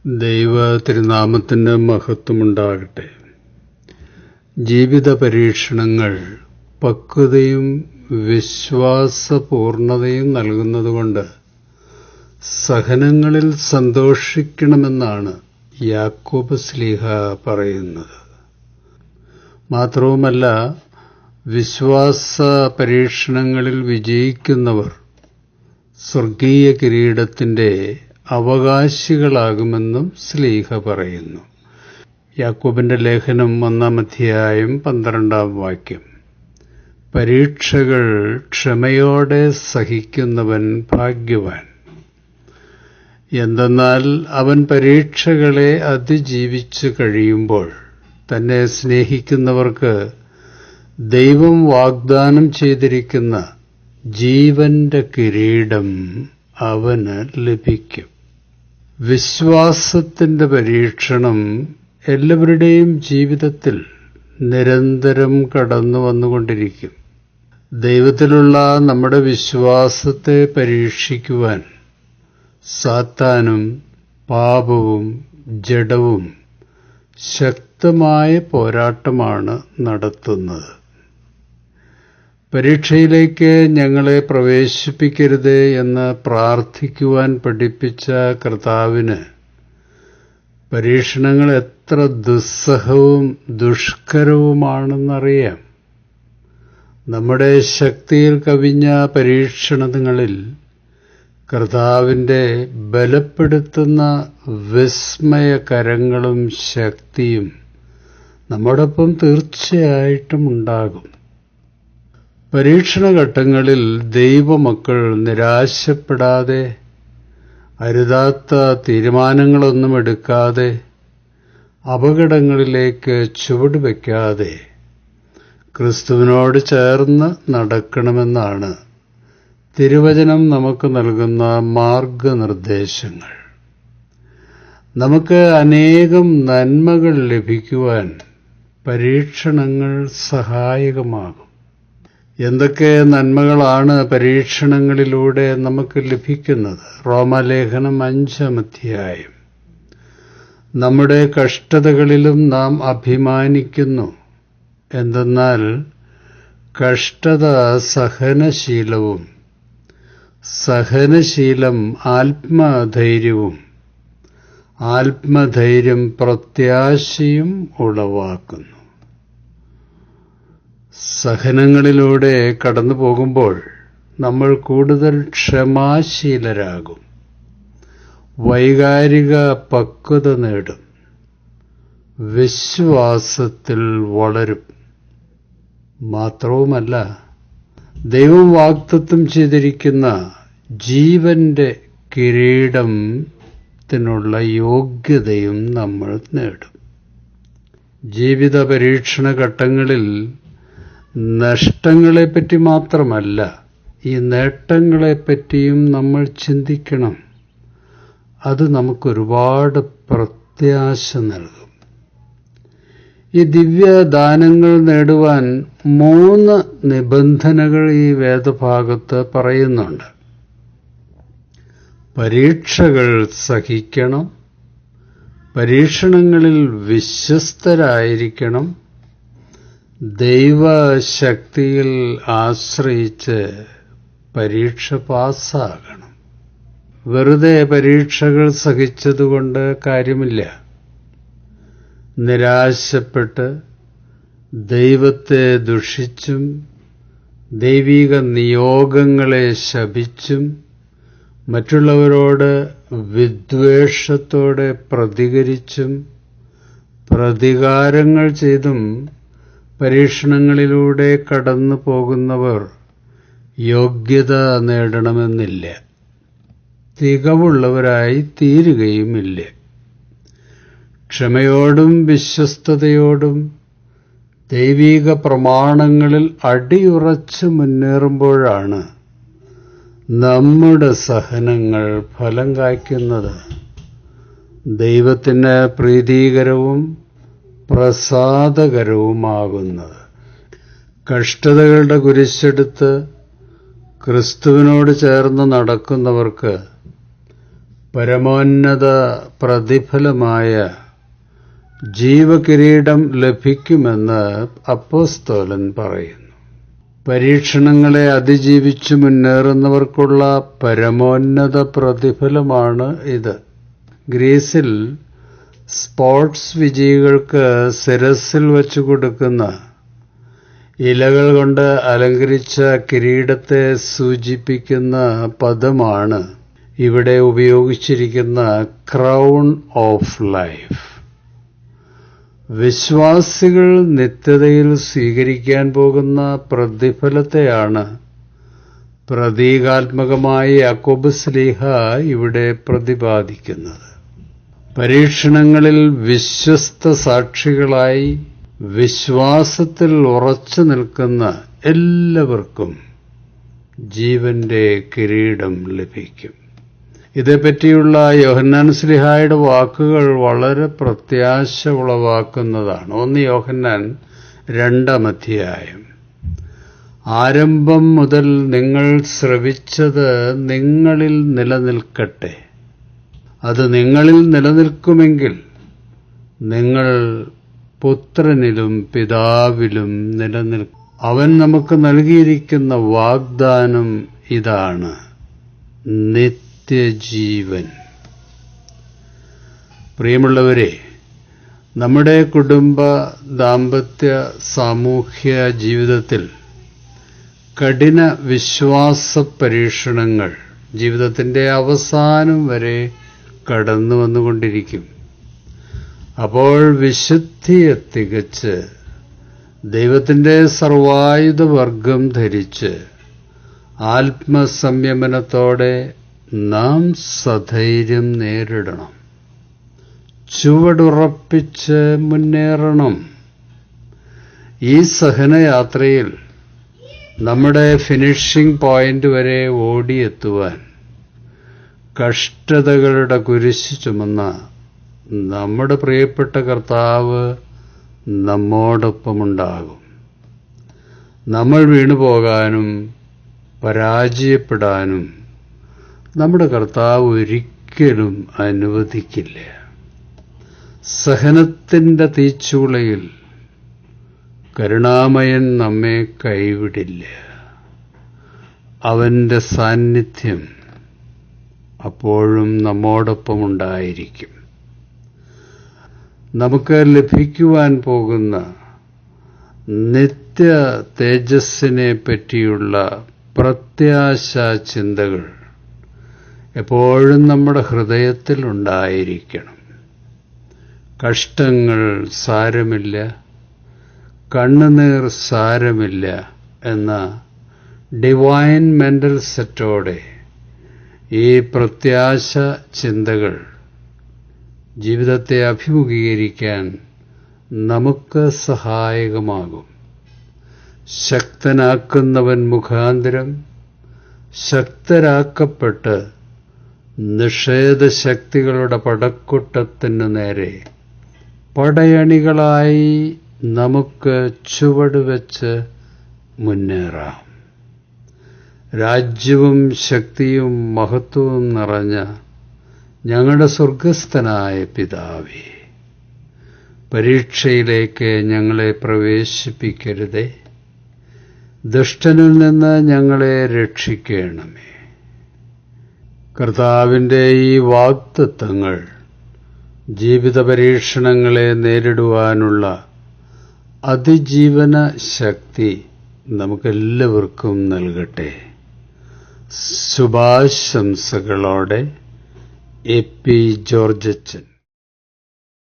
ദൈവ തിരുനാമത്തിന് മഹത്വമുണ്ടാകട്ടെ. ജീവിത പരീക്ഷണങ്ങൾ പക്വതയും വിശ്വാസപൂർണതയും നൽകുന്നതുകൊണ്ട് സഹനങ്ങളിൽ സന്തോഷിക്കണമെന്നാണ് യാക്കോബ് ശ്ലീഹ പറയുന്നത്. മാത്രവുമല്ല, വിശ്വാസ പരീക്ഷണങ്ങളിൽ വിജയിക്കുന്നവർ സ്വർഗീയ കിരീടത്തിന്റെ അവകാശികളാകുമെന്നും ശ്ലീഹ പറയുന്നു. യാക്കോബിന്റെ ലേഖനം 1-ാം അധ്യായം 12-ാം വാക്യം. പരീക്ഷകൾ ക്ഷമയോടെ സഹിക്കുന്നവൻ ഭാഗ്യവാൻ. എന്തെന്നാൽ അവൻ പരീക്ഷകളെ അതിജീവിച്ചു കഴിയുമ്പോൾ തന്നെ സ്നേഹിക്കുന്നവർക്ക് ദൈവം വാഗ്ദാനം ചെയ്തിരിക്കുന്ന ജീവന്റെ കിരീടം അവന് ലഭിക്കും. വിശ്വാസത്തിന്റെ പരീക്ഷണം എല്ലാവരുടെയും ജീവിതത്തിൽ നിരന്തരം കടന്നു വന്നുകൊണ്ടിരിക്കും. ദൈവത്തിലുള്ള നമ്മുടെ വിശ്വാസത്തെ പരീക്ഷിക്കുവാൻ സാത്താനും പാപവും ജഡവും ശക്തമായ പോരാട്ടമാണ് നടത്തുന്നത്. പരീക്ഷയിലേക്ക് ഞങ്ങളെ പ്രവേശിപ്പിക്കരുതേ എന്ന് പ്രാർത്ഥിക്കുവാൻ പഠിപ്പിച്ച കർത്താവിന് പരീക്ഷണങ്ങൾ എത്ര ദുസ്സഹവും ദുഷ്കരവുമാണെന്നറിയാം. നമ്മുടെ ശക്തിയിൽ കവിഞ്ഞ പരീക്ഷണങ്ങളിൽ കർത്താവിന്റെ ബലപ്പെടുത്തുന്ന വിസ്മയകരങ്ങളും ശക്തിയും നമ്മോടൊപ്പം തീർച്ചയായിട്ടും ഉണ്ടാകും. പരീക്ഷണഘട്ടങ്ങളിൽ ദൈവമക്കൾ നിരാശപ്പെടാതെ, അരുതാത്ത തീരുമാനങ്ങളൊന്നും എടുക്കാതെ, അപകടങ്ങളിലേക്ക് ചുവടുവെക്കാതെ ക്രിസ്തുവിനോട് ചേർന്ന് നടക്കണമെന്നാണ് തിരുവചനം നമുക്ക് നൽകുന്ന മാർഗനിർദ്ദേശങ്ങൾ. നമുക്ക് അനേകം നന്മകൾ ലഭിക്കുവാൻ പരീക്ഷണങ്ങൾ സഹായകമാകും. എന്തൊക്കെ നന്മകളാണ് പരീക്ഷണങ്ങളിലൂടെ നമുക്ക് ലഭിക്കുന്നത്? റോമാലേഖനം 5-ാം അധ്യായം. നമ്മുടെ കഷ്ടതകളിലും നാം അഭിമാനിക്കുന്നു. എന്തെന്നാൽ കഷ്ടത സഹനശീലവും, സഹനശീലം ആത്മധൈര്യവും, ആത്മധൈര്യം പ്രത്യാശയും ഉളവാക്കുന്നു. സഹനങ്ങളിലൂടെ കടന്നു പോകുമ്പോൾ നമ്മൾ കൂടുതൽ ക്ഷമാശീലരാകും, വൈകാരിക പക്വത നേടും, വിശ്വാസത്തിൽ വളരും. മാത്രവുമല്ല, ദൈവം വാഗ്ദത്തം ചെയ്തിരിക്കുന്ന ജീവന്റെ കിരീടത്തിനുള്ള യോഗ്യതയും നമ്മൾ നേടും. ജീവിത പരീക്ഷണ ഘട്ടങ്ങളിൽ നഷ്ടങ്ങളെപ്പറ്റി മാത്രമല്ല, ഈ നേട്ടങ്ങളെപ്പറ്റിയും നമ്മൾ ചിന്തിക്കണം. അത് നമുക്കൊരുപാട് പ്രത്യാശ നൽകും. ഈ ദിവ്യദാനങ്ങൾ നേടുവാൻ 3 നിബന്ധനകൾ ഈ വേദഭാഗത്ത് പറയുന്നുണ്ട്. പരീക്ഷകൾ സഹിക്കണം, പരീക്ഷണങ്ങളിൽ വിശ്വസ്തരായിരിക്കണം, ദൈവശക്തിയിൽ ആശ്രയിച്ച് പരീക്ഷ പാസ്സാകണം. വെറുതെ പരീക്ഷകൾ സഹിച്ചതുകൊണ്ട് കാര്യമില്ല. നിരാശപ്പെട്ട് ദൈവത്തെ ദുഷിച്ചും ദൈവിക നിയോഗങ്ങളെ ശപിച്ചും മറ്റുള്ളവരോട് വിദ്വേഷത്തോടെ പ്രതികരിച്ചും പ്രതികാരങ്ങൾ ചെയ്തും പരീക്ഷണങ്ങളിലൂടെ കടന്നു പോകുന്നവർ യോഗ്യത നേടണമെന്നില്ല, തികവുള്ളവരായി തീരുകയുമില്ല. ക്ഷമയോടും വിശ്വസ്തയോടും ദൈവിക പ്രമാണങ്ങളിൽ അടിയുറച്ച് മുന്നേറുമ്പോഴാണ് നമ്മുടെ സഹനങ്ങൾ ഫലം കായ്ക്കുന്നത്. ദൈവത്തിന് പ്രീതികരവും പ്രസാദകരവുമാകുന്നത്. കഷ്ടതകളുടെ കുരിശെടുത്ത് ക്രിസ്തുവിനോട് ചേർന്ന് നടക്കുന്നവർക്ക് പരമോന്നത പ്രതിഫലമായ ജീവകിരീടം ലഭിക്കുമെന്ന് അപ്പോസ്തലൻ പറയുന്നു. പരീക്ഷണങ്ങളെ അതിജീവിച്ചു മുന്നേറുന്നവർക്കുള്ള പരമോന്നത പ്രതിഫലമാണ് ഇത്. ഗ്രീസിൽ സ്പോർട്സ് വിജയികൾക്ക് ശിരസ്സിൽ വച്ചു കൊടുക്കുന്ന ഇലകൾ കൊണ്ട് അലങ്കരിച്ച കിരീടത്തെ സൂചിപ്പിക്കുന്ന പദമാണ് ഇവിടെ ഉപയോഗിച്ചിരിക്കുന്ന ക്രൗൺ ഓഫ് ലൈഫ്. വിശ്വാസികൾ നിത്യതയിൽ സ്വീകരിക്കാൻ പോകുന്ന പ്രതിഫലത്തെയാണ് പ്രതീകാത്മകമായി യാക്കോബ് ശ്ലീഹ ഇവിടെ പ്രതിപാദിക്കുന്നത്. പരീക്ഷണങ്ങളിൽ വിശ്വസ്ത സാക്ഷികളായി വിശ്വാസത്തിൽ ഉറച്ചു നിൽക്കുന്ന എല്ലാവർക്കും ജീവന്റെ കിരീടം ലഭിക്കും. ഇതേപ്പറ്റിയുള്ള യോഹന്നാൻ ശ്ലീഹായുടെ വാക്കുകൾ വളരെ പ്രത്യാശ ഉളവാക്കുന്നതാണ്. 1 യോഹന്നാൻ 2-ാം അധ്യായം. ആരംഭം മുതൽ നിങ്ങൾ ശ്രവിച്ചത് നിങ്ങളിൽ നിലനിൽക്കട്ടെ. അത് നിങ്ങളിൽ നിലനിൽക്കുമെങ്കിൽ നിങ്ങൾ പുത്രനിലും പിതാവിലും നിലനിൽക്കും. അവൻ നമുക്ക് നൽകിയിരിക്കുന്ന വാഗ്ദാനം ഇതാണ്: നിത്യജീവൻ. പ്രിയമുള്ളവരെ, നമ്മുടെ കുടുംബ, ദാമ്പത്യ, സാമൂഹ്യ ജീവിതത്തിൽ കഠിന വിശ്വാസ പരീക്ഷണങ്ങൾ ജീവിതത്തിന്റെ അവസാനം വരെ കടന്നു വന്നുകൊണ്ടിരിക്കും. അപ്പോൾ വിശുദ്ധിയെ തികച്ച് ദൈവത്തിന്റെ സർവായുധവർഗം ധരിച്ച് ആത്മസംയമനത്തോടെ നാം സധൈര്യം നേരിടണം. ചുവടുറപ്പിച്ച് മുന്നേറണം. ഈ സഹനയാത്രയിൽ നമ്മുടെ ഫിനിഷിംഗ് പോയിന്റ് വരെ ഓടിയെത്തുവാൻ കഷ്ടതകളുടെ കുരിശ് ചുമന്ന നമ്മുടെ പ്രിയപ്പെട്ട കർത്താവ് നമ്മോടൊപ്പമുണ്ടാകും. നമ്മൾ വീണുപോകാനും പരാജയപ്പെടാനും നമ്മുടെ കർത്താവ് ഒരിക്കലും അനുവദിക്കില്ല. സഹനത്തിന്റെ തീച്ചൂളയിൽ കരുണാമയൻ നമ്മെ കൈവിടില്ല. അവന്റെ സാന്നിധ്യം അപ്പോഴും നമ്മോടൊപ്പമുണ്ടായിരിക്കും. നമുക്ക് ലഭിക്കുവാൻ പോകുന്ന നിത്യ തേജസ്സിനെ പറ്റിയുള്ള പ്രത്യാശാ ചിന്തകൾ എപ്പോഴും നമ്മുടെ ഹൃദയത്തിൽ ഉണ്ടായിരിക്കണം. കഷ്ടങ്ങൾ സാരമില്ല, കണ്ണുനീർ സാരമില്ല എന്ന ഡിവൈൻ മെന്റൽ സെറ്റോടെ ഈ പ്രത്യാശ ചിന്തകൾ ജീവിതത്തെ അഭിമുഖീകരിക്കാൻ നമുക്ക് സഹായകമാകും. ശക്തനാക്കുന്നവൻ മുഖാന്തരം ശക്തരാക്കപ്പെട്ട് നിഷേധശക്തികളുടെ പടക്കൂട്ടത്തിനു നേരെ പടയണികളായി നമുക്ക് ചുവടുവെച്ച് മുന്നേറാം. രാജ്യവും ശക്തിയും മഹത്വവും നിറഞ്ഞ ഞങ്ങളുടെ സ്വർഗസ്ഥനായ പിതാവേ, പരീക്ഷയിലേക്ക് ഞങ്ങളെ പ്രവേശിപ്പിക്കരുതേ. ദുഷ്ടനിൽ നിന്ന് ഞങ്ങളെ രക്ഷിക്കണമേ. കർത്താവിന്റെ ഈ വാഗ്ദത്തങ്ങൾ ജീവിത പരീക്ഷണങ്ങളെ നേരിടുവാനുള്ള അതിജീവന ശക്തി നമുക്കെല്ലാവർക്കും നൽകട്ടെ. ശുഭാശംസകളോടെ എ പി ജോർജച്ചൻ.